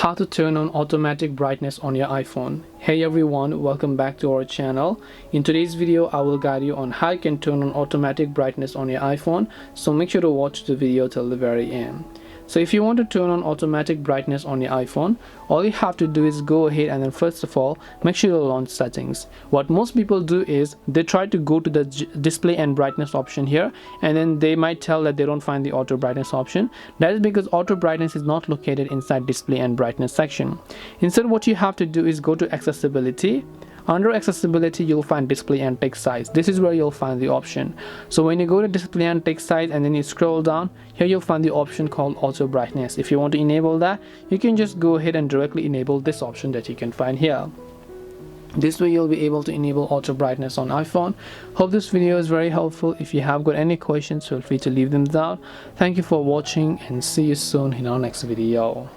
How to turn on automatic brightness on your iPhone. Hey everyone, welcome back to our channel. In today's video I will guide you on how you can turn on automatic brightness on your iPhone, so make sure to watch the video till the very end. So if you want to turn on automatic brightness on your iPhone, all you have to do is go ahead and then first of all make sure to launch settings. What most people do is they try to go to the display and brightness option here, and then they might tell that they don't find the auto brightness option. That is because auto brightness is not located inside display and brightness section. Instead, what you have to do is go to accessibility. Under accessibility, you'll find display and text size. This is where you'll find the option. So when you go to display and text size and then you scroll down, here you'll find the option called auto brightness. If you want to enable that, you can just go ahead and directly enable this option that you can find here. This way you'll be able to enable auto brightness on iPhone. Hope this video is very helpful. If you have got any questions, feel free to leave them down. Thank you for watching and see you soon in our next video.